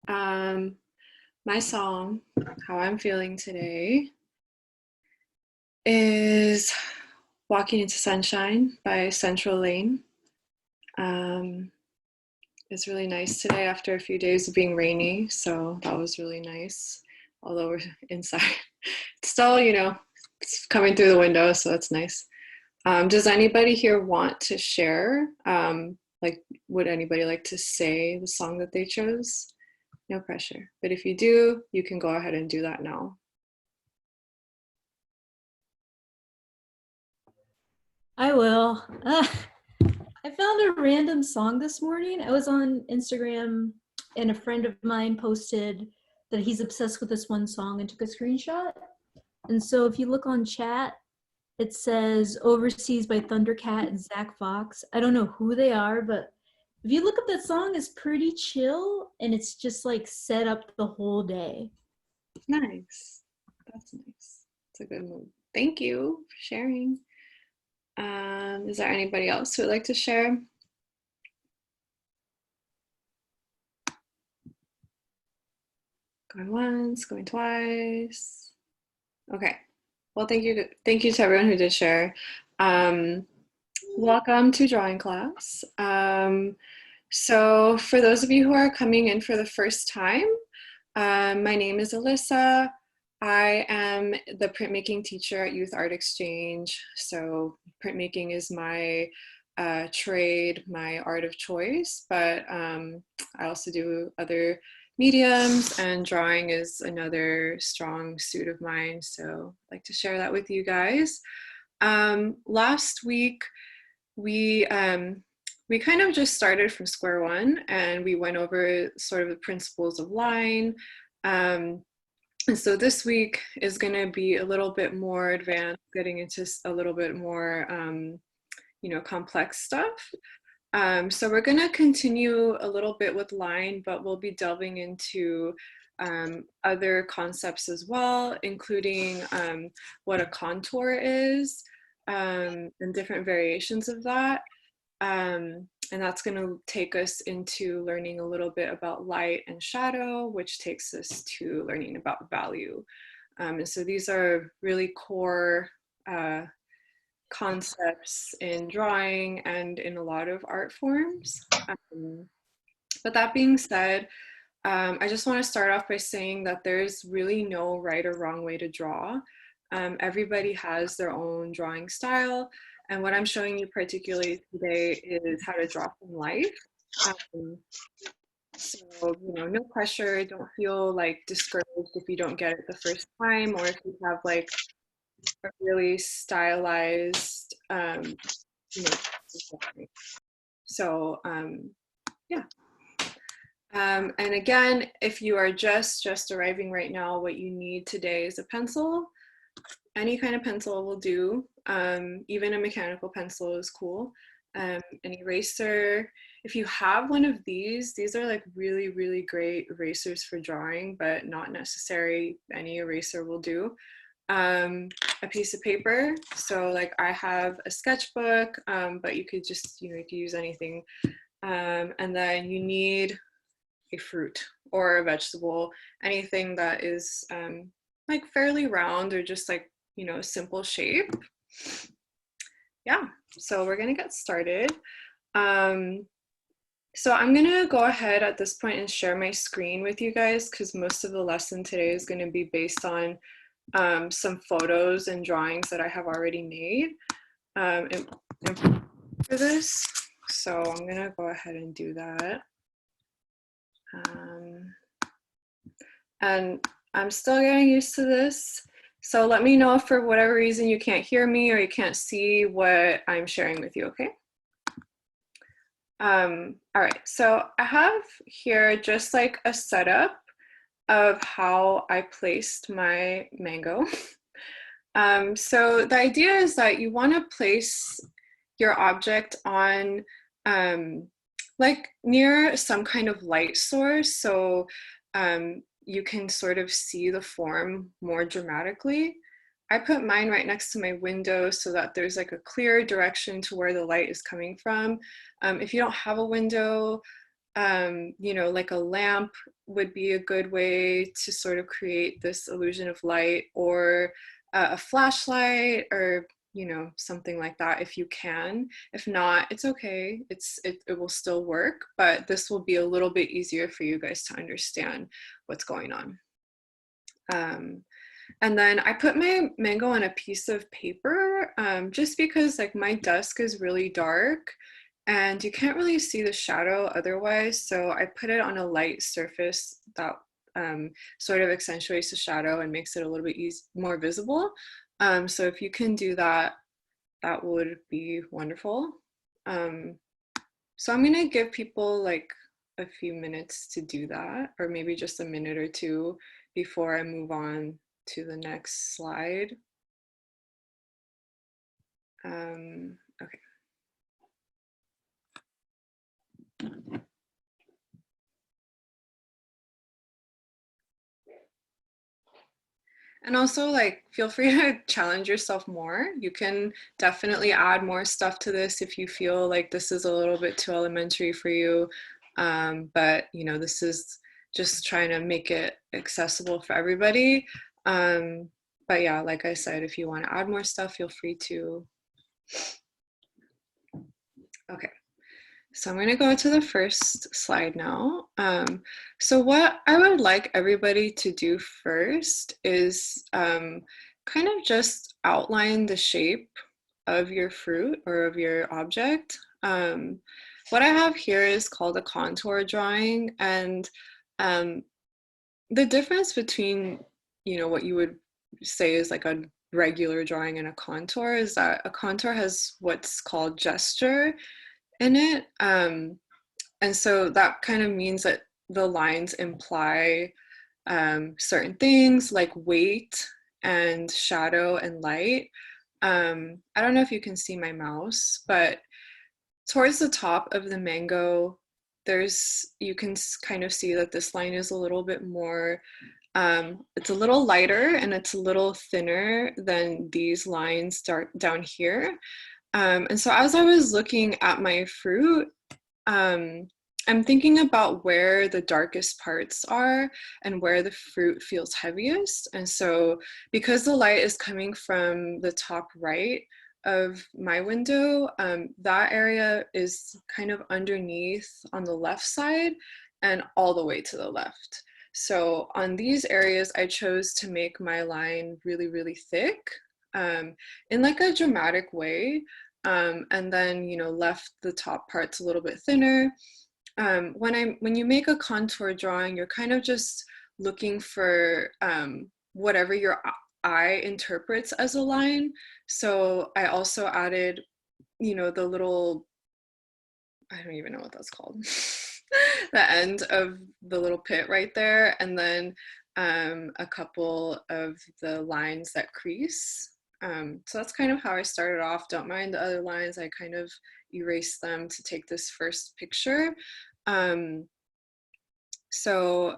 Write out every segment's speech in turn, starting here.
Um, my song, how I'm feeling today, is Walking into Sunshine by Central Lane. It's really nice today after a few days of being rainy, so that was really nice. Although we're inside, it's still, it's coming through the window, so that's nice. Does anybody here want to share? Would anybody like to say the song that they chose? No pressure. But if you do, you can go ahead and do that now. I will. I found a random song this morning. I was on Instagram and a friend of mine posted that he's obsessed with this one song and took a screenshot. And so if you look on chat, it says Overseas by Thundercat and Zach Fox. I don't know who they are, but if you look up that song, it's pretty chill and it's just like set up the whole day. Nice. That's nice. It's a good mood. Thank you for sharing. Is there anybody else who would like to share? Going once, going twice. Okay. Well, thank you to everyone who did share. Welcome to drawing class. So for those of you who are coming in for the first time, my name is Alyssa. I am the printmaking teacher at Youth Art Exchange. So printmaking is my trade, my art of choice, but I also do other mediums, and drawing is another strong suit of mine. So I'd like to share that with you guys. Last week, we kind of just started from square one, and we went over sort of the principles of line. And so this week is going to be a little bit more advanced, getting into a little bit more, complex stuff. So we're going to continue a little bit with line, but we'll be delving into other concepts as well, including what a contour is, and different variations of that. And that's going to take us into learning a little bit about light and shadow, which takes us to learning about value. And so these are really core concepts in drawing and in a lot of art forms. But that being said, I just want to start off by saying that there's really no right or wrong way to draw. Everybody has their own drawing style. And what I'm showing you particularly today is how to draw from life. So, no pressure. Don't feel like discouraged if you don't get it the first time, or if you have like a really stylized, so yeah. And again, if you are just arriving right now, what you need today is a pencil. Any kind of pencil will do. Even a mechanical pencil is cool. An eraser. If you have one of these are like really, really great erasers for drawing, but not necessary. Any eraser will do. A piece of paper. So like I have a sketchbook, but you could just, you could use anything. And then you need a fruit or a vegetable, anything that is like fairly round or just like, a simple shape. Yeah, so we're gonna get started. So I'm gonna go ahead at this point and share my screen with you guys, because most of the lesson today is gonna be based on some photos and drawings that I have already made for this. So I'm gonna go ahead and do that. And I'm still getting used to this. So let me know if for whatever reason you can't hear me or you can't see what I'm sharing with you, okay? All right, so I have here just like a setup of how I placed my mango. So the idea is that you want to place your object on like near some kind of light source, so you can sort of see the form more dramatically. I put mine right next to my window so that there's like a clear direction to where the light is coming from. If you don't have a window, You know, like a lamp would be a good way to sort of create this illusion of light, or a flashlight, or you know, something like that if you can. If not, it's okay. It will still work, but this will be a little bit easier for you guys to understand what's going on. And then I put my mango on a piece of paper, just because like my desk is really dark and you can't really see the shadow otherwise. So I put it on a light surface that sort of accentuates the shadow and makes it a little bit more visible. So if you can do that, that would be wonderful. So I'm gonna give people like a few minutes to do that, or maybe just a minute or two before I move on to the next slide. Okay. And also, like, feel free to challenge yourself more. You can definitely add more stuff to this if you feel like this is a little bit too elementary for you. But, you know, this is just trying to make it accessible for everybody. But yeah, like I said, if you want to add more stuff, feel free to. Okay. So I'm going to go to the first slide now. So what I would like everybody to do first is kind of just outline the shape of your fruit or of your object. What I have here is called a contour drawing, and the difference between, you know, what you would say is like a regular drawing and a contour is that a contour has what's called gesture in it. And so that kind of means that the lines imply certain things like weight and shadow and light. I don't know if you can see my mouse, but towards the top of the mango, you can kind of see that this line is a little bit more, it's a little lighter and it's a little thinner than these lines down here. And so as I was looking at my fruit, I'm thinking about where the darkest parts are and where the fruit feels heaviest. And so because the light is coming from the top right of my window, that area is kind of underneath on the left side and all the way to the left. So on these areas, I chose to make my line really, really thick, in like a dramatic way. And then, you know, left the top parts a little bit thinner. When you make a contour drawing, you're kind of just looking for whatever your eye interprets as a line. So I also added, you know, the little, I don't even know what that's called, the end of the little pit right there, and then a couple of the lines that crease. So that's kind of how I started off. Don't mind the other lines. I kind of erased them to take this first picture. So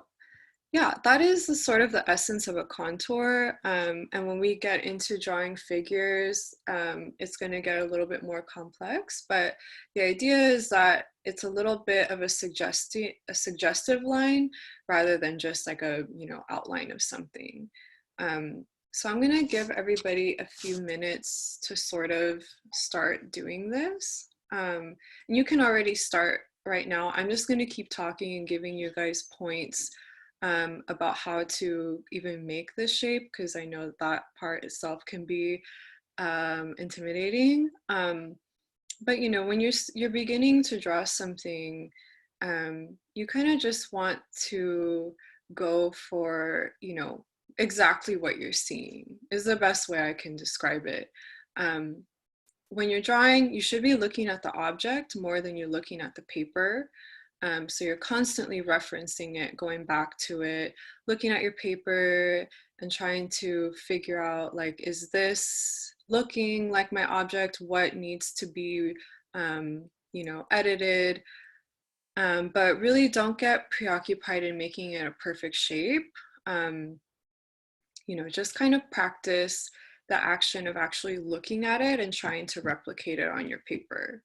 yeah, that is the sort of the essence of a contour. And when we get into drawing figures, it's going to get a little bit more complex. But the idea is that it's a little bit of a suggestive line rather than just like a, you know, outline of something. So I'm going to give everybody a few minutes to sort of start doing this. And you can already start right now. I'm just going to keep talking and giving you guys points about how to even make this shape, because I know that part itself can be intimidating. But you know, when you're beginning to draw something, you kind of just want to go for, you know, exactly what you're seeing is the best way I can describe it. When you're drawing, you should be looking at the object more than you're looking at the paper. So you're constantly referencing it, going back to it, looking at your paper and trying to figure out, like, is this looking like my object? What needs to be, you know, edited? But really don't get preoccupied in making it a perfect shape. You know, just kind of practice the action of actually looking at it and trying to replicate it on your paper.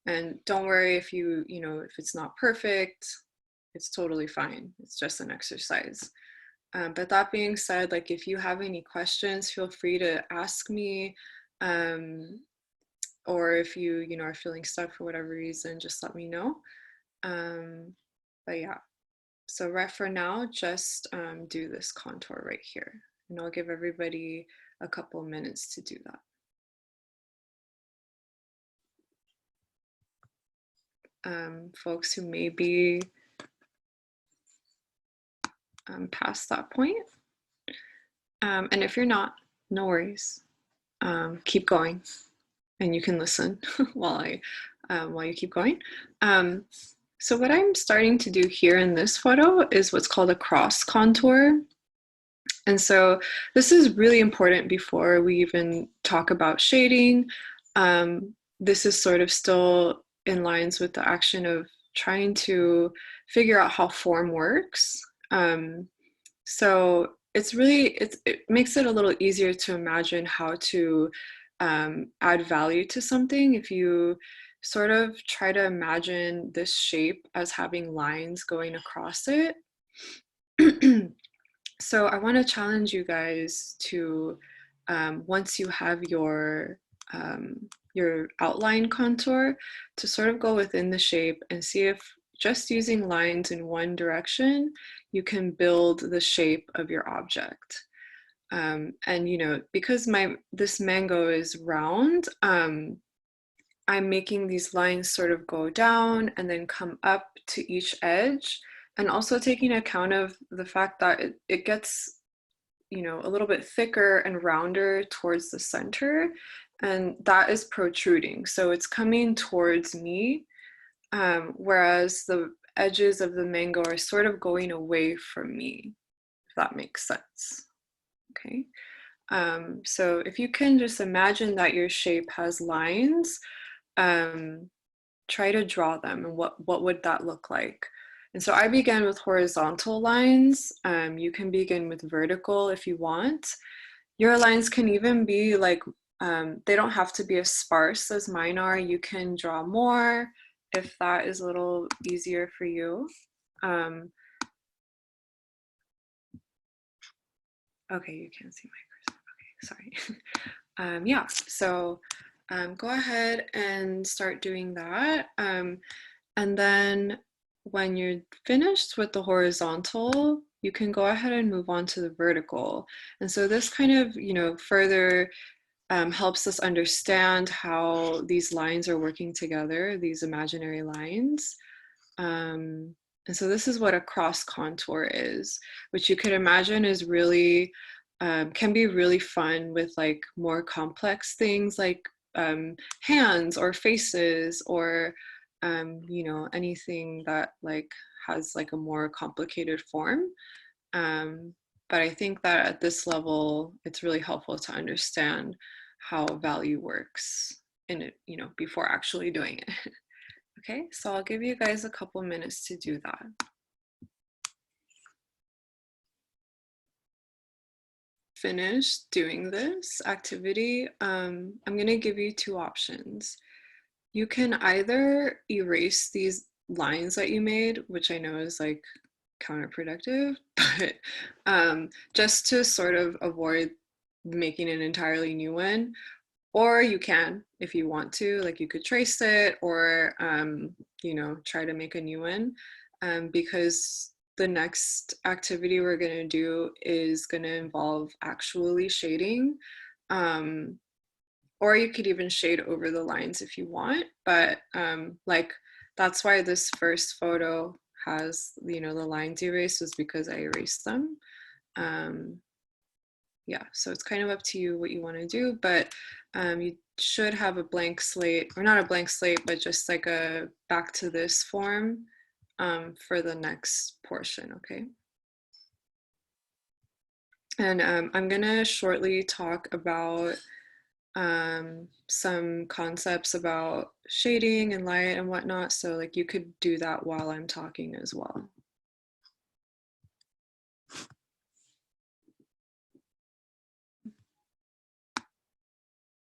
And don't worry if if it's not perfect, it's totally fine. It's just an exercise. But that being said, like if you have any questions, feel free to ask me. Or if you are feeling stuck for whatever reason, just let me know. But yeah, so right for now, just do this contour right here. And I'll give everybody a couple minutes to do that. Folks who may be past that point. And if you're not, no worries. Keep going, and you can listen while you keep going. So what I'm starting to do here in this photo is what's called a cross contour. And so this is really important before we even talk about shading. This is sort of still in lines with the action of trying to figure out how form works. So it makes it a little easier to imagine how to add value to something if you sort of try to imagine this shape as having lines going across it. So I want to challenge you guys to, once you have your outline contour, to sort of go within the shape and see if just using lines in one direction, you can build the shape of your object. And because this mango is round, I'm making these lines sort of go down and then come up to each edge, and also taking account of the fact that it gets, a little bit thicker and rounder towards the center, and that is protruding. So it's coming towards me, whereas the edges of the mango are sort of going away from me, if that makes sense. Okay. So if you can just imagine that your shape has lines, try to draw them, and what would that look like? And so I began with horizontal lines. You can begin with vertical if you want. Your lines can even be like, they don't have to be as sparse as mine are. You can draw more if that is a little easier for you. Okay, you can't see my cursor. Okay, sorry. Yeah, so go ahead and start doing that. And then when you're finished with the horizontal, you can go ahead and move on to the vertical. And so this kind of, further helps us understand how these lines are working together, these imaginary lines. And so this is what a cross contour is, which you could imagine is really, can be really fun with like more complex things like hands or faces, or anything that like has like a more complicated form. But I think that at this level, it's really helpful to understand how value works in it, before actually doing it. Okay, so I'll give you guys a couple minutes to do that. Finished doing this activity, I'm gonna give you two options. You can either erase these lines that you made, which I know is like counterproductive, but just to sort of avoid making an entirely new one. Or you can, if you want to, like you could trace it, or try to make a new one, because the next activity we're going to do is going to involve actually shading, or you could even shade over the lines if you want, but like that's why this first photo has the lines erased, was because I erased them. Yeah, so it's kind of up to you what you want to do, but you should have a blank slate, or not a blank slate, but just like a back to this form for the next portion, okay? And I'm gonna shortly talk about some concepts about shading and light and whatnot, so like you could do that while I'm talking as well.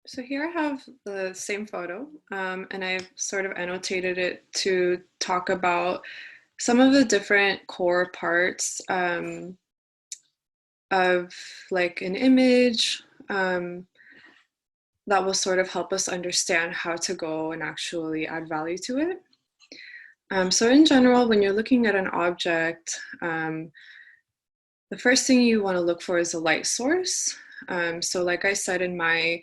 So here I have the same photo, and I've sort of annotated it to talk about some of the different core parts of like an image that will sort of help us understand how to go and actually add value to it. So in general, when you're looking at an object, the first thing you want to look for is a light source. So like I said in my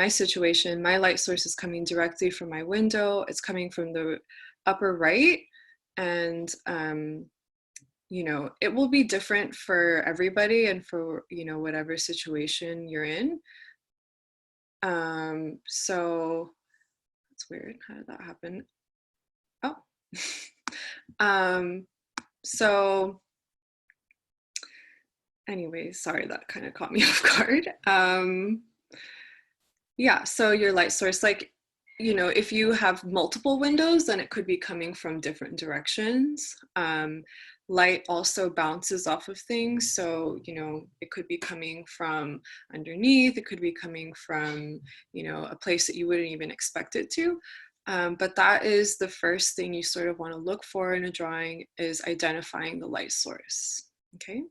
situation, my light source is coming directly from my window. It's coming from the upper right, and you know, it will be different for everybody and for, you know, whatever situation you're in. So that's weird. How did that happen? Oh, um, so anyways, sorry, that kind of caught me off guard. Yeah, so your light source, like, you know, if you have multiple windows, then it could be coming from different directions. Light also bounces off of things. So, you know, it could be coming from underneath, it could be coming from, you know, a place that you wouldn't even expect it to. But that is the first thing you sort of want to look for in a drawing, is identifying the light source, okay?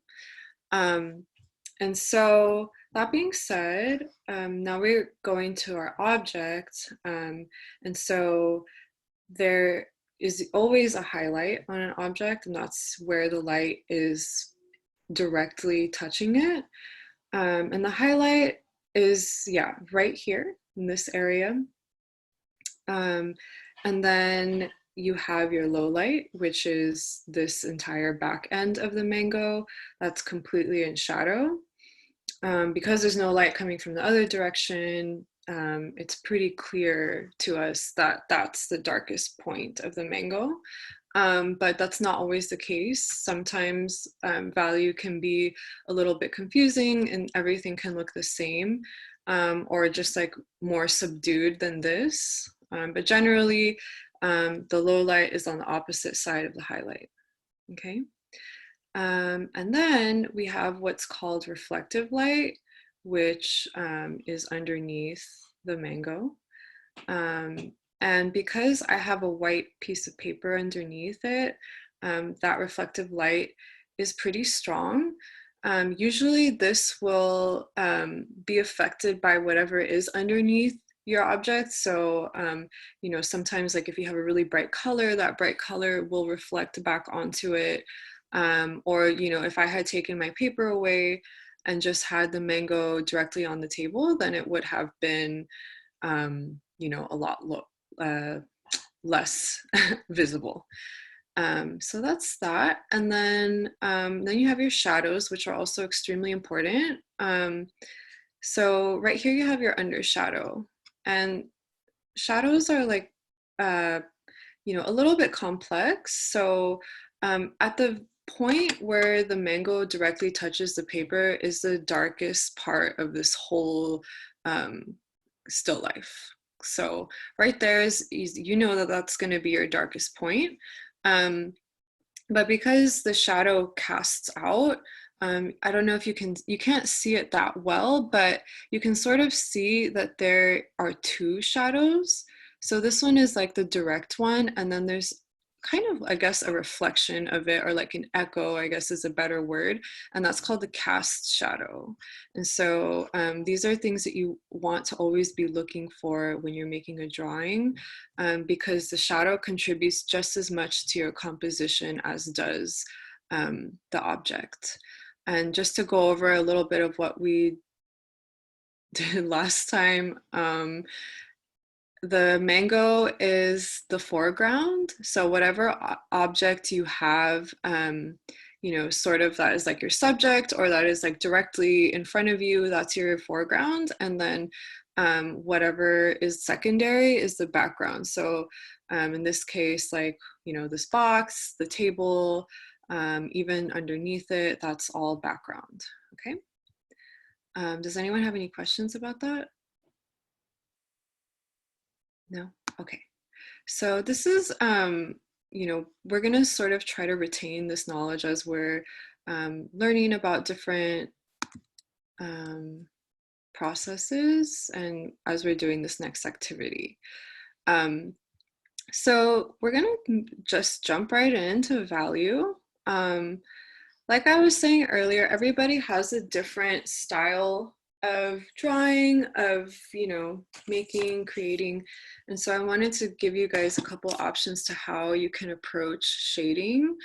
And so that being said, now we're going to our object. And so there is always a highlight on an object, and that's where the light is directly touching it. And the highlight is, yeah, right here in this area. And then you have your low light, which is this entire back end of the mango that's completely in shadow. Because there's no light coming from the other direction, it's pretty clear to us that that's the darkest point of the mango. But that's not always the case. Sometimes value can be a little bit confusing and everything can look the same, or just like more subdued than this. But generally, the low light is on the opposite side of the highlight, okay? And then we have what's called reflective light, which is underneath the mango. And because I have a white piece of paper underneath it, that reflective light is pretty strong. Usually this will be affected by whatever is underneath your object. So, you know, sometimes like if you have a really bright color, that bright color will reflect back onto it. Or, you know, if I had taken my paper away and just had the mango directly on the table, then it would have been, you know, a lot less visible. So that's that. And then you have your shadows, which are also extremely important. So right here you have your undershadow, and shadows are like, you know, a little bit complex. So at the point where the mango directly touches the paper is the darkest part of this whole still life. So right there is, you know, that that's going to be your darkest point. But because the shadow casts out, I don't know if you can't see it that well, but you can sort of see that there are two shadows. So this one is like the direct one, and then there's kind of, I guess, a reflection of it, or like an echo, I guess is a better word, and that's called the cast shadow. And so these are things that you want to always be looking for when you're making a drawing, because the shadow contributes just as much to your composition as does the object. And just to go over a little bit of what we did last time, the mango is the foreground. So whatever object you have, you know, sort of that is like your subject, or that is like directly in front of you, that's your foreground. And then whatever is secondary is the background. So in this case, like, you know, this box, the table, even underneath it, that's all background, okay? Does anyone have any questions about that? No? Okay. So this is, you know, we're going to sort of try to retain this knowledge as we're learning about different processes and as we're doing this next activity. So we're gonna just jump right into value. Like I was saying earlier, everybody has a different style of drawing, of, you know, making, creating. And so I wanted to give you guys a couple options to how you can approach shading.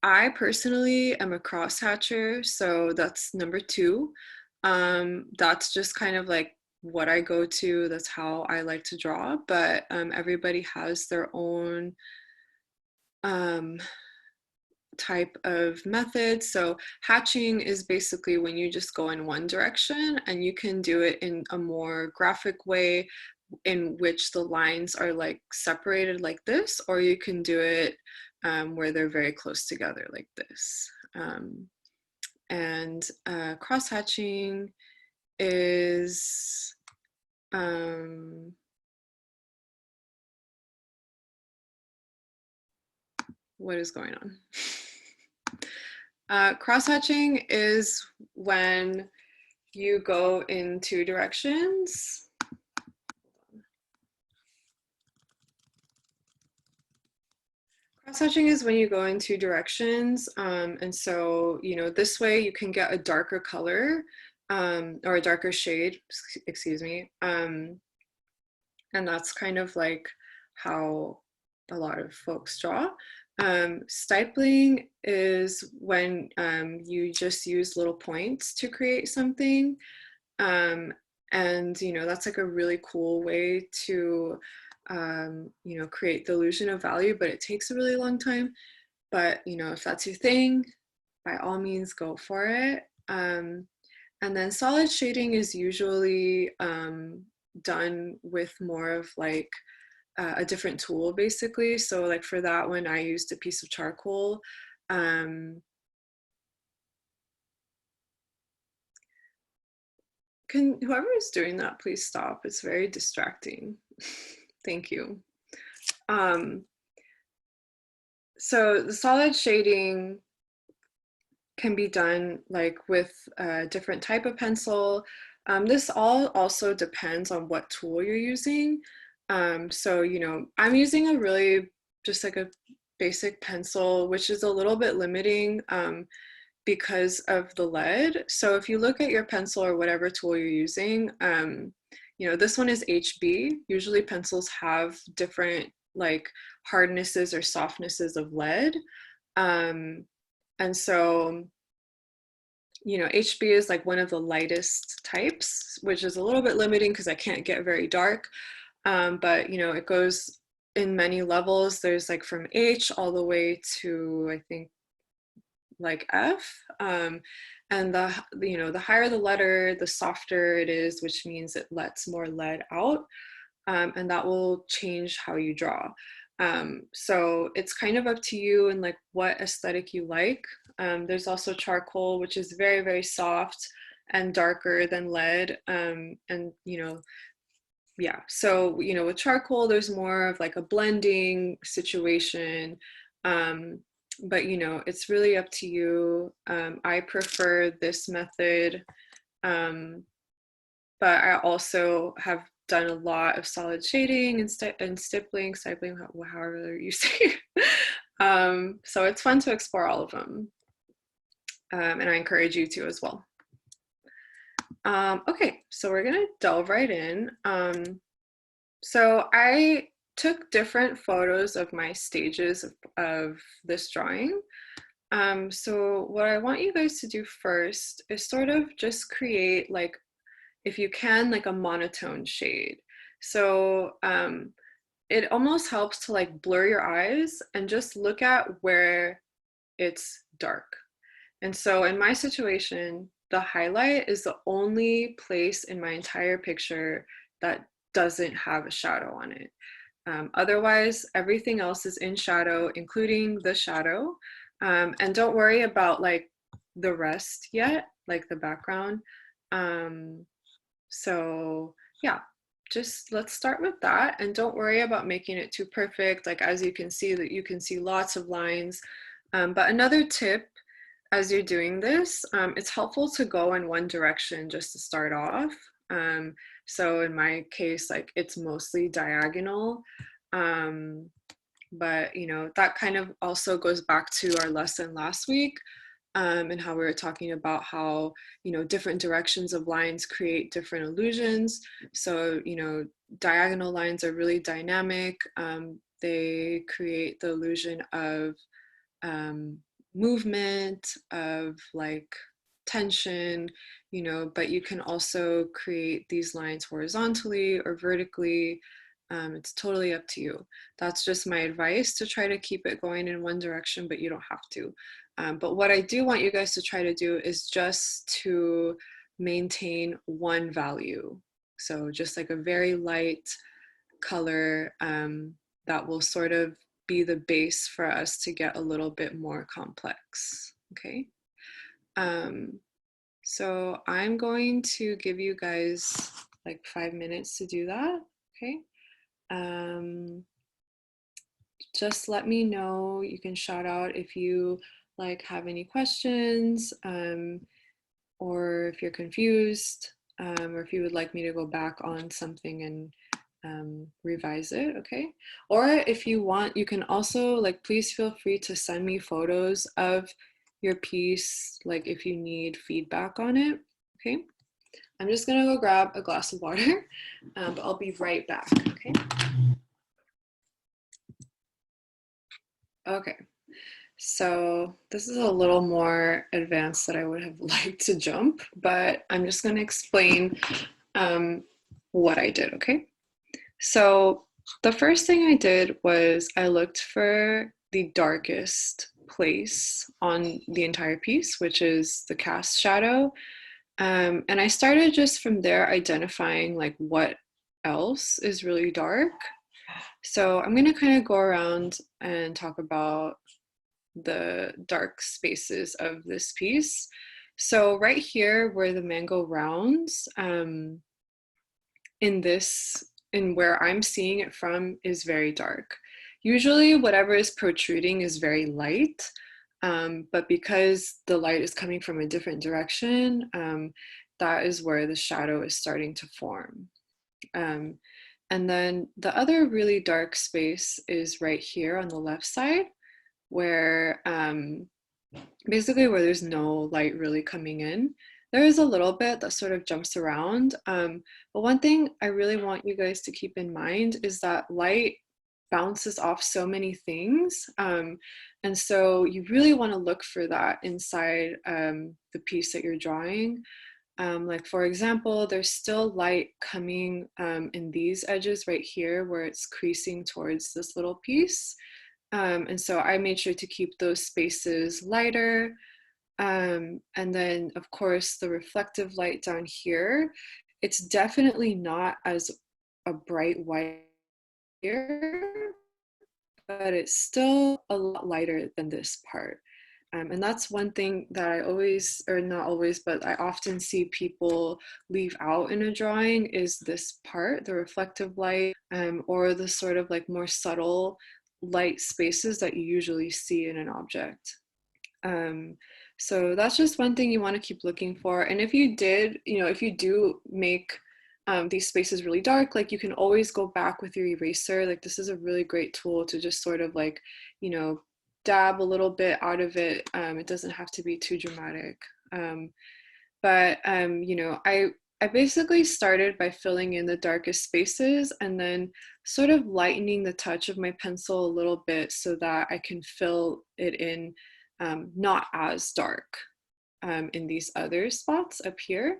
I personally am a crosshatcher, so that's number 2. That's just kind of like what I go to. That's how I like to draw, but everybody has their own type of method. So hatching is basically when you just go in one direction, and you can do it in a more graphic way in which the lines are like separated like this, or you can do it where they're very close together like this. And cross hatching is what is going on? Cross-hatching is when you go in 2 directions. Cross-hatching is when you go in 2 directions. And so, you know, this way you can get a darker color or a darker shade, excuse me. And that's kind of like how a lot of folks draw. Stippling is when you just use little points to create something. And, you know, that's like a really cool way to, you know, create the illusion of value, but it takes a really long time. But, you know, if that's your thing, by all means, go for it. And then solid shading is usually done with more of like a different tool, basically. So like for that one, I used a piece of charcoal. Can whoever is doing that, please stop. It's very distracting. Thank you. So the solid shading can be done like with a different type of pencil. This all also depends on what tool you're using. So, you know, I'm using a really just like a basic pencil, which is a little bit limiting because of the lead. So if you look at your pencil or whatever tool you're using, you know, this one is HB. Usually pencils have different like hardnesses or softnesses of lead. And so, you know, HB is like one of the lightest types, which is a little bit limiting because I can't get very dark. But, you know, it goes in many levels. There's like from H all the way to, I think, like F. And you know, the higher the letter, the softer it is, which means it lets more lead out. And that will change how you draw. So it's kind of up to you and like what aesthetic you like. There's also charcoal, which is very, very soft and darker than lead. And, you know, yeah, so, you know, with charcoal, there's more of like a blending situation. But, you know, it's really up to you. I prefer this method, but I also have done a lot of solid shading and stippling, however you say. So it's fun to explore all of them. And I encourage you to as well. Okay, so we're gonna delve right in. So I took different photos of my stages of this drawing. So what I want you guys to do first is sort of just create like, if you can, like a monotone shade. So it almost helps to like blur your eyes and just look at where it's dark. And so in my situation, the highlight is the only place in my entire picture that doesn't have a shadow on it. Otherwise, everything else is in shadow, including the shadow. And don't worry about like the rest yet, like the background. So yeah, just let's start with that, and don't worry about making it too perfect. Like as you can see, that you can see lots of lines. But another tip as you're doing this, it's helpful to go in one direction just to start off. So in my case, like it's mostly diagonal. Um, but that kind of also goes back to our lesson last week, and how we were talking about how different directions of lines create different illusions. So diagonal lines are really dynamic. They create the illusion of movement, of like tension, but you can also create these lines horizontally or vertically. It's totally up to you. That's just my advice, to try to keep it going in one direction, but you don't have to. But what I do want you guys to try to do is just to maintain one value. So just like a very light color, that will sort of be the base for us to get a little bit more complex. Okay. So I'm going to give you guys like 5 minutes to do that. Okay. Just let me know. You can shout out if you like have any questions, or if you're confused, or if you would like me to go back on something and revise it. Okay. Or if you want, you can also like, please feel free to send me photos of your piece, like if you need feedback on it. Okay. I'm just gonna go grab a glass of water, but I'll be right back. Okay. Okay. So this is a little more advanced than I would have liked to jump, but I'm just going to explain what I did, okay? So the first thing I did was I looked for the darkest place on the entire piece, which is the cast shadow. And I started just from there identifying like what else is really dark. So I'm going to kind of go around and talk about the dark spaces of this piece. So right here where the mango rounds, in where I'm seeing it from, is very dark. Usually whatever is protruding is very light, but because the light is coming from a different direction, that is where the shadow is starting to form. And then the other really dark space is right here on the left side, where basically where there's no light really coming in. There is a little bit that sort of jumps around. But one thing I really want you guys to keep in mind is that light bounces off so many things. And so you really want to look for that inside the piece that you're drawing. Like for example, there's still light coming in these edges right here where it's creasing towards this little piece. And so I made sure to keep those spaces lighter. And then of course the reflective light down here, it's definitely not as a bright white here, but it's still a lot lighter than this part. And that's one thing that I always, or not always, but I often see people leave out in a drawing, is this part, the reflective light, or the sort of like more subtle light spaces that you usually see in an object. So that's just one thing you want to keep looking for. And if you did, if you do make these spaces really dark, like you can always go back with your eraser. Like this is a really great tool to just sort of like, dab a little bit out of it. It doesn't have to be too dramatic. But I basically started by filling in the darkest spaces and then sort of lightening the touch of my pencil a little bit so that I can fill it in not as dark in these other spots up here.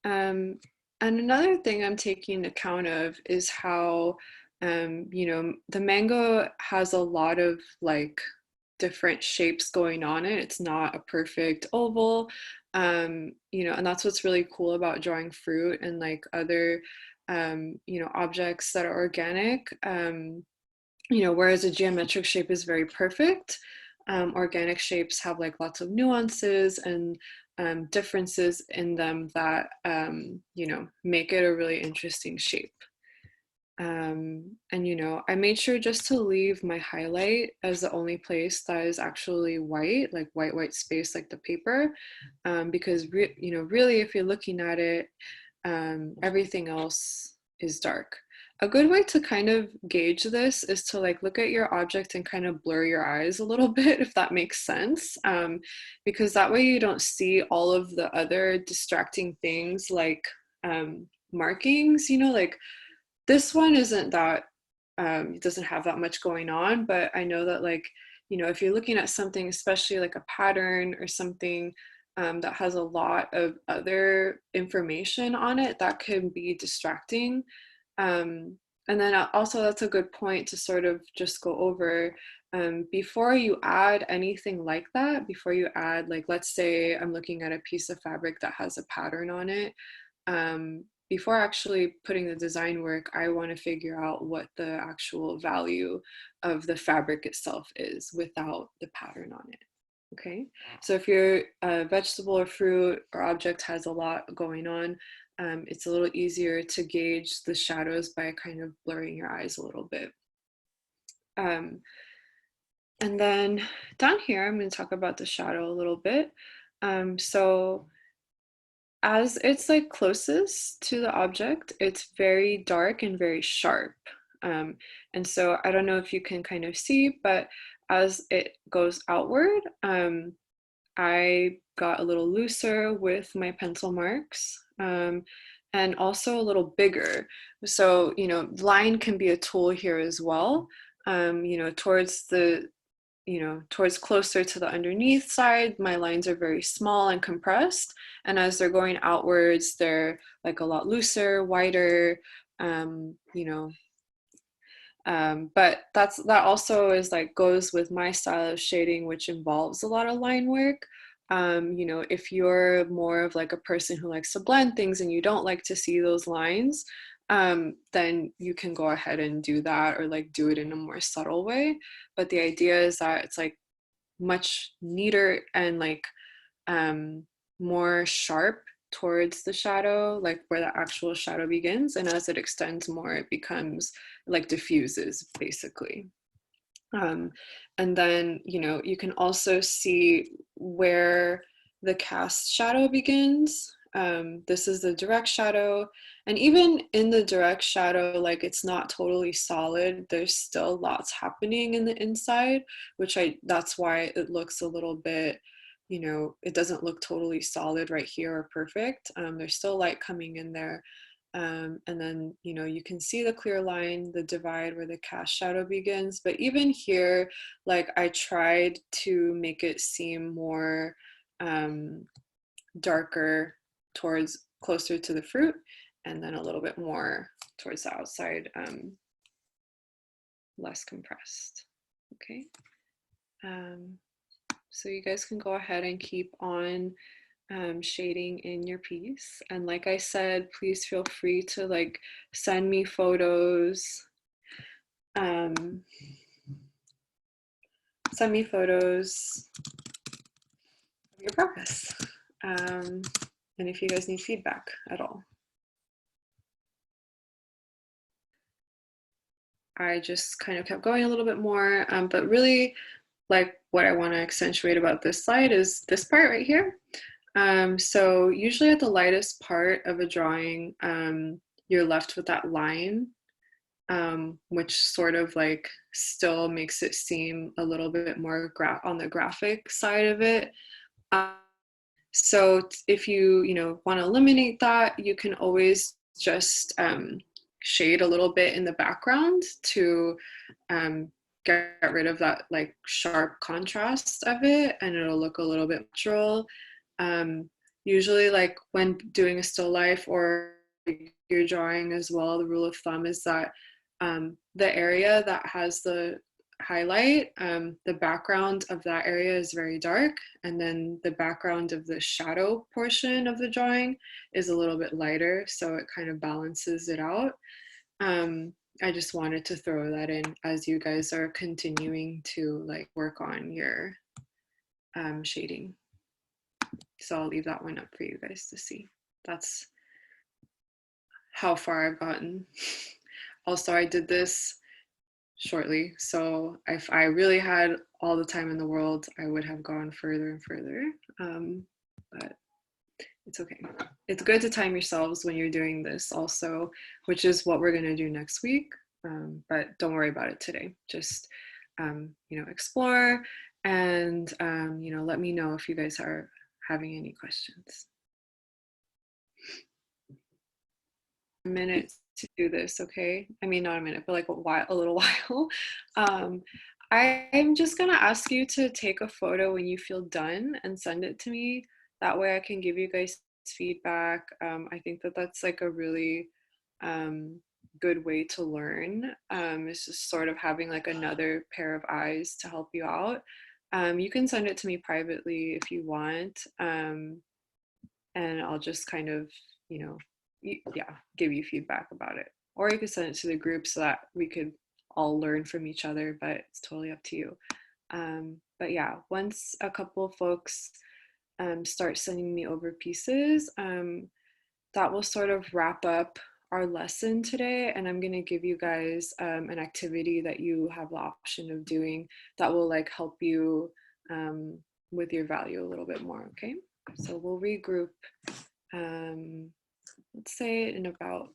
And another thing I'm taking account of is how, the mango has a lot of like different shapes going on it. It's not a perfect oval, and that's what's really cool about drawing fruit and like other, objects that are organic. Whereas a geometric shape is very perfect, organic shapes have like lots of nuances and differences in them that make it a really interesting shape. And you know, I made sure just to leave my highlight as the only place that is actually white, like white space, like the paper, because you know, really, if you're looking at it, everything else is dark. A good way to kind of gauge this is to like look at your object and kind of blur your eyes a little bit, if that makes sense, because that way you don't see all of the other distracting things like markings, you know, like this one isn't that, it doesn't have that much going on, but I know that like, you know, if you're looking at something, especially like a pattern or something that has a lot of other information on it, that can be distracting. And then also that's a good point to sort of just go over before you add anything like that, before you add, like, let's say I'm looking at a piece of fabric that has a pattern on it. Before actually putting the design work, I want to figure out what the actual value of the fabric itself is without the pattern on it. Okay, so if your vegetable or fruit or object has a lot going on, it's a little easier to gauge the shadows by kind of blurring your eyes a little bit. And then down here, I'm going to talk about the shadow a little bit. So as it's like closest to the object, it's very dark and very sharp. And so I don't know if you can kind of see, but as it goes outward, I got a little looser with my pencil marks, and also a little bigger. So, you know, line can be a tool here as well. You know, towards the, you know, towards closer to the underneath side, my lines are very small and compressed. And as they're going outwards, they're like a lot looser, wider, you know, but that also is like goes with my style of shading, which involves a lot of line work. You know, if you're more of like a person who likes to blend things and you don't like to see those lines, then you can go ahead and do that, or like do it in a more subtle way. But the idea is that it's like much neater and like more sharp towards the shadow, like where the actual shadow begins. And as it extends more, it becomes like diffuses basically. And then, you know, you can also see where the cast shadow begins. This is the direct shadow. And even in the direct shadow, like it's not totally solid. There's still lots happening in the inside, that's why it looks a little bit, you know, it doesn't look totally solid right here or perfect. There's still light coming in there. And then, you know, you can see the clear line, the divide where the cast shadow begins. But even here, like I tried to make it seem more darker towards closer to the fruit, and then a little bit more towards the outside, less compressed. Okay. So you guys can go ahead and keep on shading in your piece. And like I said, please feel free to like send me photos. Send me photos of your progress. And if you guys need feedback at all. I just kind of kept going a little bit more, but really like what I want to accentuate about this slide is this part right here. So usually at the lightest part of a drawing, you're left with that line, which sort of like still makes it seem a little bit more on the graphic side of it. So if you know, want to eliminate that, you can always just shade a little bit in the background to get rid of that like sharp contrast of it, and it'll look a little bit natural. Usually like when doing a still life or you're drawing as well, the rule of thumb is that the area that has the highlight, the background of that area is very dark, and then the background of the shadow portion of the drawing is a little bit lighter, so it kind of balances it out. I just wanted to throw that in as you guys are continuing to like work on your shading. So I'll leave that one up for you guys to see. That's how far I've gotten. Also, I did this shortly, so if I really had all the time in the world, I would have gone further and further. But it's okay. It's good to time yourselves when you're doing this also, which is what we're going to do next week. But don't worry about it today. Just, explore and, let me know if you guys are having any questions. A minute to do this, okay? I mean, not a minute, but like a little while. I'm just going to ask you to take a photo when you feel done and send it to me. That way I can give you guys feedback. I think that that's like a really good way to learn. It's just sort of having like another pair of eyes to help you out. You can send it to me privately if you want, and I'll just kind of, give you feedback about it. Or you could send it to the group so that we could all learn from each other, but it's totally up to you. But yeah, once a couple of folks start sending me over pieces, that will sort of wrap up our lesson today. And I'm going to give you guys an activity that you have the option of doing that will like help you with your value a little bit more. Okay, so we'll regroup. Let's say in about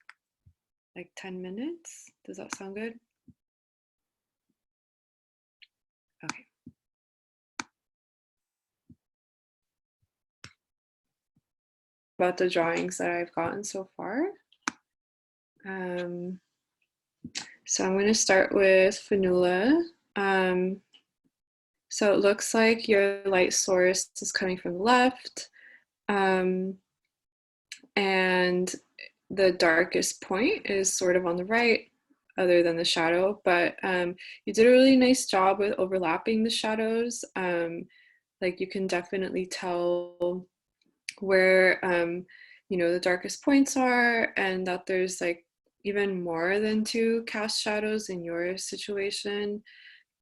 like 10 minutes. Does that sound good? Okay. About the drawings that I've gotten so far. So I'm going to start with Fanula. So it looks like your light source is coming from the left, and the darkest point is sort of on the right, other than the shadow, but you did a really nice job with overlapping the shadows. Like you can definitely tell where the darkest points are, and that there's like even more than two cast shadows in your situation.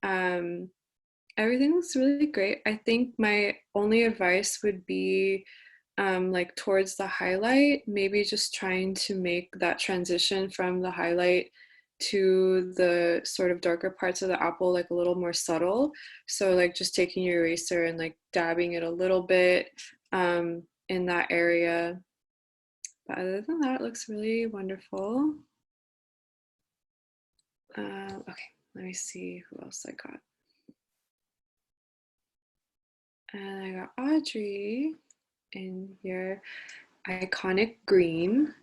Everything looks really great. I think my only advice would be like towards the highlight, maybe just trying to make that transition from the highlight to the sort of darker parts of the apple like a little more subtle. So like just taking your eraser and like dabbing it a little bit in that area. But other than that, it looks really wonderful. Okay, let me see who else I got. And I got Audrey in your iconic green.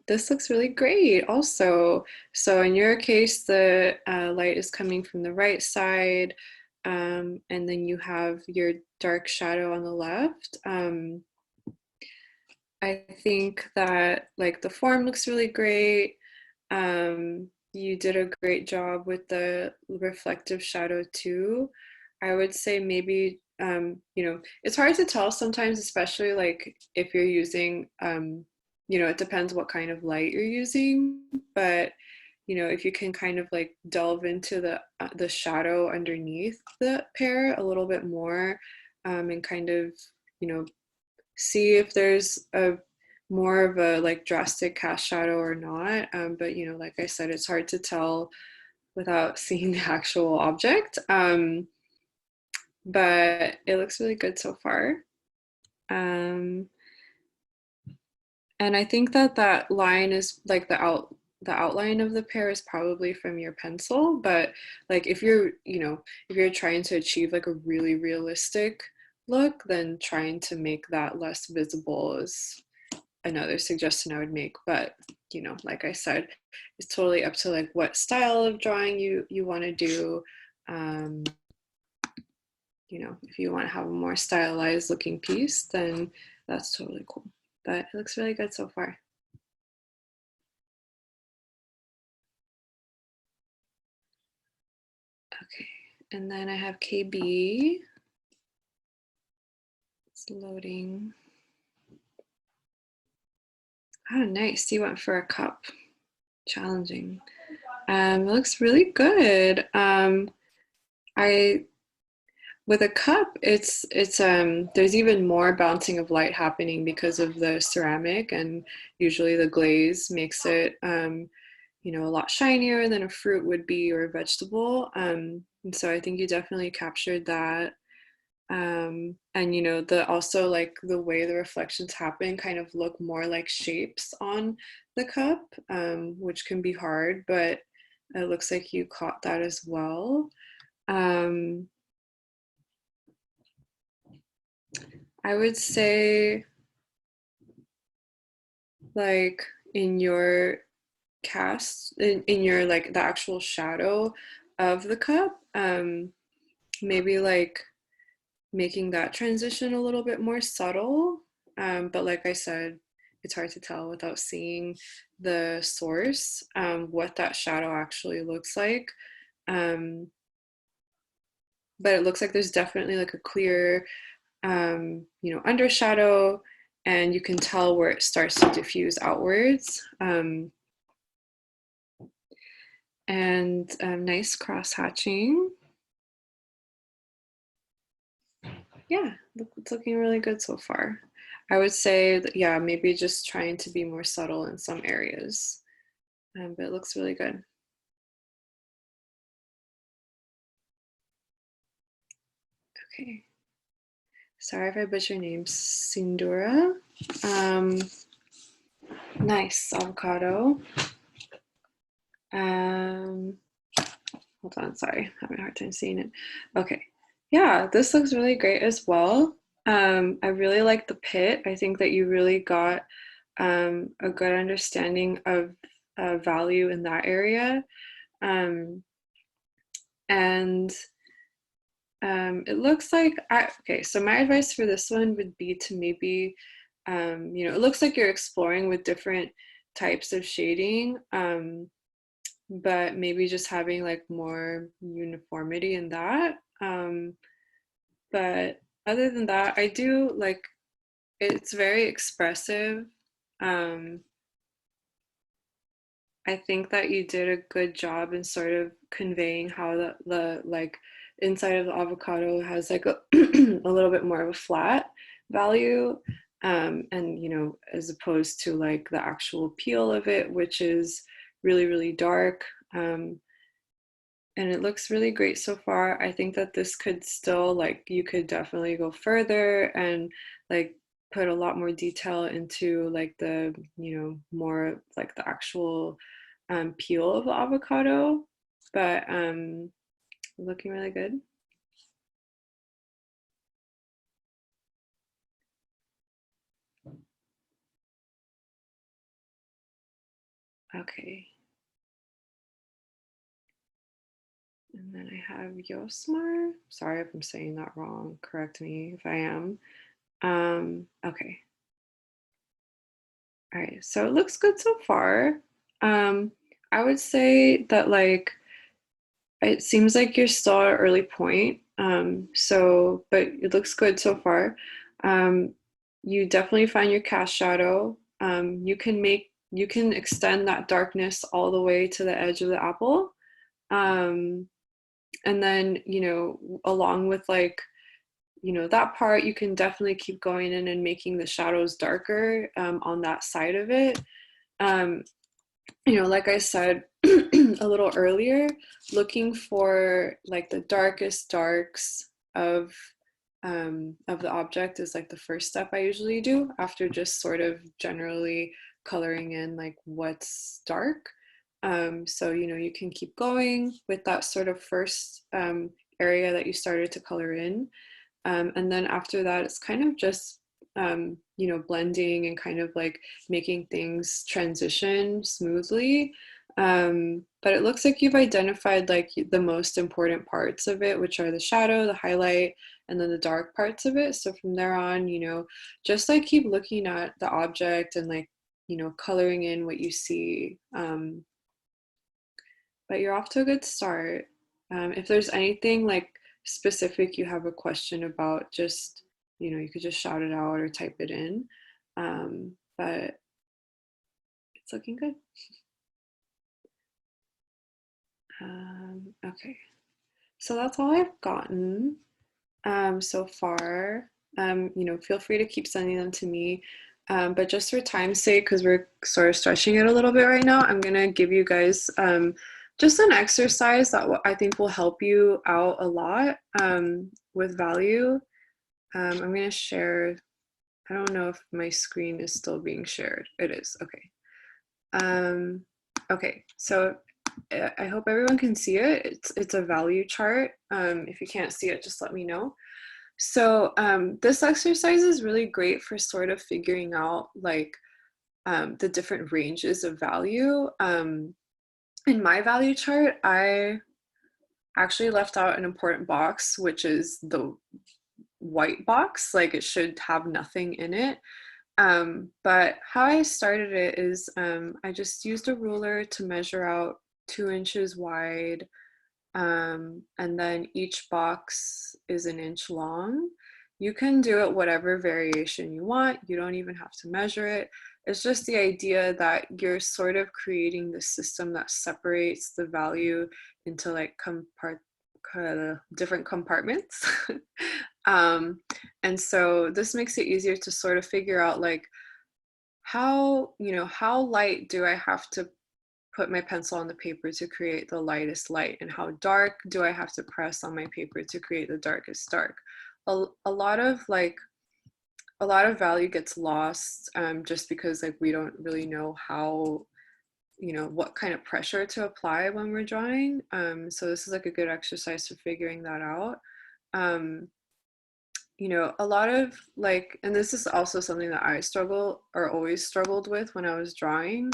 This looks really great also. So in your case, the light is coming from the right side, and then you have your dark shadow on the left. I think that like the form looks really great. You did a great job with the reflective shadow too. I would say maybe it's hard to tell sometimes, especially like if you're using it depends what kind of light you're using, but if you can kind of like delve into the shadow underneath the pear a little bit more, and kind of see if there's a more of a like drastic cast shadow or not. But like I said, it's hard to tell without seeing the actual object. But it looks really good so far. And I think that line is like the outline of the pear is probably from your pencil, but like if you're trying to achieve like a really realistic look, then trying to make that less visible is another suggestion I would make. But like I said, it's totally up to like what style of drawing you want to do. If you want to have a more stylized looking piece, then that's totally cool. But it looks really good so far. Okay, and then I have KB. It's loading. Oh, nice. You went for a cup. Challenging. It looks really good. With a cup, it's there's even more bouncing of light happening because of the ceramic, and usually the glaze makes it you know, a lot shinier than a fruit would be or a vegetable. And so I think you definitely captured that. And you know, the also like the way the reflections happen kind of look more like shapes on the cup, which can be hard, but it looks like you caught that as well. I would say like in your cast, in your like the actual shadow of the cup, maybe like making that transition a little bit more subtle. But like I said, it's hard to tell without seeing the source, what that shadow actually looks like. But it looks like there's definitely like a clear, you know, undershadow, and you can tell where it starts to diffuse outwards. And nice cross hatching. Yeah, it's looking really good so far. I would say that, yeah, maybe just trying to be more subtle in some areas, but it looks really good. Okay. Sorry if I butcher your name, Sindura. Nice avocado. Hold on, sorry, having a hard time seeing it. Okay, yeah, this looks really great as well. I really like the pit. I think that you really got a good understanding of value in that area. Um, and it looks like, okay, so my advice for this one would be to maybe, you know, it looks like you're exploring with different types of shading, but maybe just having like more uniformity in that. But other than that, I do like, it's very expressive. Um, I think that you did a good job in sort of conveying how the like inside of the avocado has like a, a little bit more of a flat value, and you know, as opposed to like the actual peel of it, which is really, really dark. And it looks really great so far. I think that this could still, like, you could definitely go further and like put a lot more detail into like the, you know, more like the actual peel of the avocado, but looking really good. Okay. And then I have Yosmar. Sorry if I'm saying that wrong. Correct me if I am. Okay. All right. So it looks good so far. I would say that like it seems like you're still at an early point. So, but it looks good so far. Um, you definitely find your cast shadow. You can extend that darkness all the way to the edge of the apple. Um, and then, you know, along with like, you know, that part, you can definitely keep going in and making the shadows darker, on that side of it. Um, you know, like I said a little earlier, looking for like the darkest darks of the object is like the first step I usually do after just sort of generally coloring in like what's dark. So you know, you can keep going with that sort of first area that you started to color in, and then after that, it's kind of just, you know, blending and kind of like making things transition smoothly. But it looks like you've identified like the most important parts of it, which are the shadow, the highlight, and then the dark parts of it. So from there on, you know, just like keep looking at the object and like, you know, coloring in what you see. But you're off to a good start. If there's anything like specific you have a question about, just, you know, you could just shout it out or type it in. But it's looking good. Okay, so that's all I've gotten so far. You know, feel free to keep sending them to me. But just for time's sake, because we're sort of stretching it a little bit right now, I'm gonna give you guys just an exercise that I think will help you out a lot with value. I'm gonna share, I don't know if my screen is still being shared. It is, okay. Okay, so I hope everyone can see it. It's a value chart. If you can't see it, just let me know. So this exercise is really great for sort of figuring out like the different ranges of value. In my value chart, I actually left out an important box, which is the white box. Like it should have nothing in it. But how I started it is I just used a ruler to measure out 2 inches wide, and then each box is an inch long. You can do it whatever variation you want. You don't even have to measure it. It's just the idea that you're sort of creating the system that separates the value into like different compartments. And so this makes it easier to sort of figure out like how light do I have to put my pencil on the paper to create the lightest light, and how dark do I have to press on my paper to create the darkest dark. A lot of value gets lost just because like we don't really know how, what kind of pressure to apply when we're drawing. So this is like a good exercise for figuring that out. A lot of like, and this is also something that I always struggled with when I was drawing,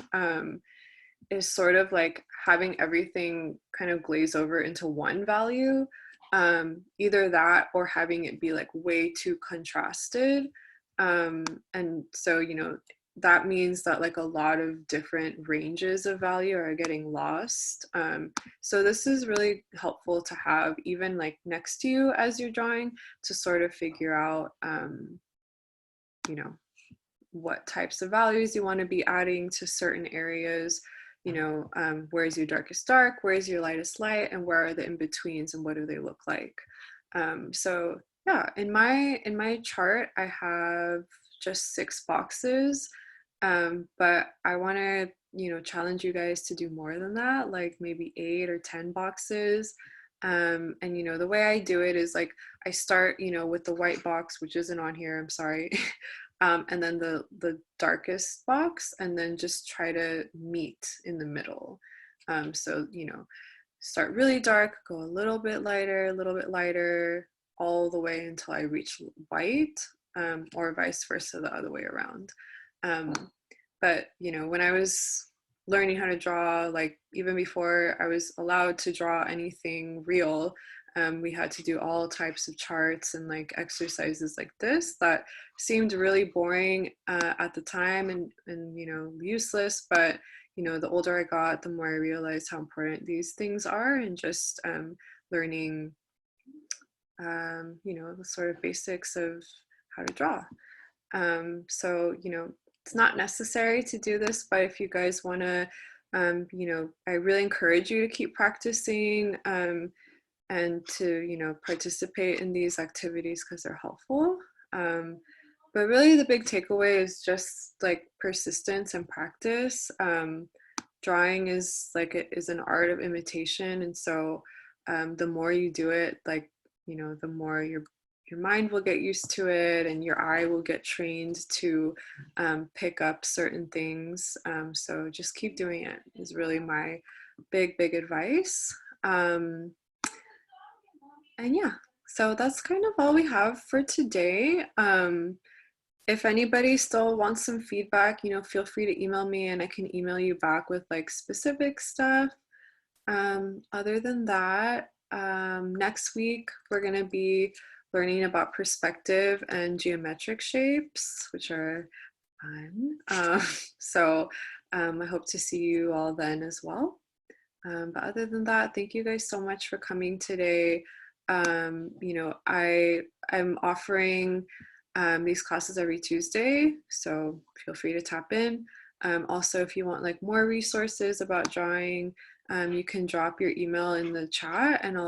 is sort of like having everything kind of glaze over into one value, either that or having it be like way too contrasted. And so, that means that like a lot of different ranges of value are getting lost. So this is really helpful to have even like next to you as you're drawing to sort of figure out, what types of values you want to be adding to certain areas. Where's your darkest dark, where's your lightest light, and where are the in-betweens and what do they look like. So yeah, in my chart I have just 6 boxes, but I want to challenge you guys to do more than that, like maybe 8 or 10 boxes. And the way I do it is like I start with the white box, which isn't on here, I'm sorry. And then the darkest box, and then just try to meet in the middle. So start really dark, go a little bit lighter, all the way until I reach white, or vice versa, the other way around. But when I was learning how to draw, like even before I was allowed to draw anything real, we had to do all types of charts and like exercises like this that seemed really boring at the time and useless. But the older I got, the more I realized how important these things are, and just learning the sort of basics of how to draw. So it's not necessary to do this, but if you guys want to, I really encourage you to keep practicing, and to participate in these activities because they're helpful. But really the big takeaway is just like persistence and practice. Drawing is an art of imitation, and so the more you do it, like the more your mind will get used to it, and your eye will get trained to pick up certain things. So just keep doing it is really my big advice. And yeah, so that's kind of all we have for today. If anybody still wants some feedback, feel free to email me and I can email you back with like specific stuff. Other than that, next week we're going to be learning about perspective and geometric shapes, which are fun. So I hope to see you all then as well. But other than that, thank you guys so much for coming today. I'm offering these classes every Tuesday, so feel free to tap in. Also, if you want like more resources about drawing, you can drop your email in the chat, and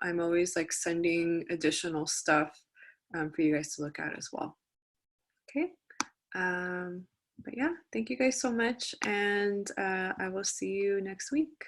I'm always like sending additional stuff for you guys to look at as well. Okay, But yeah, thank you guys so much, and I will see you next week.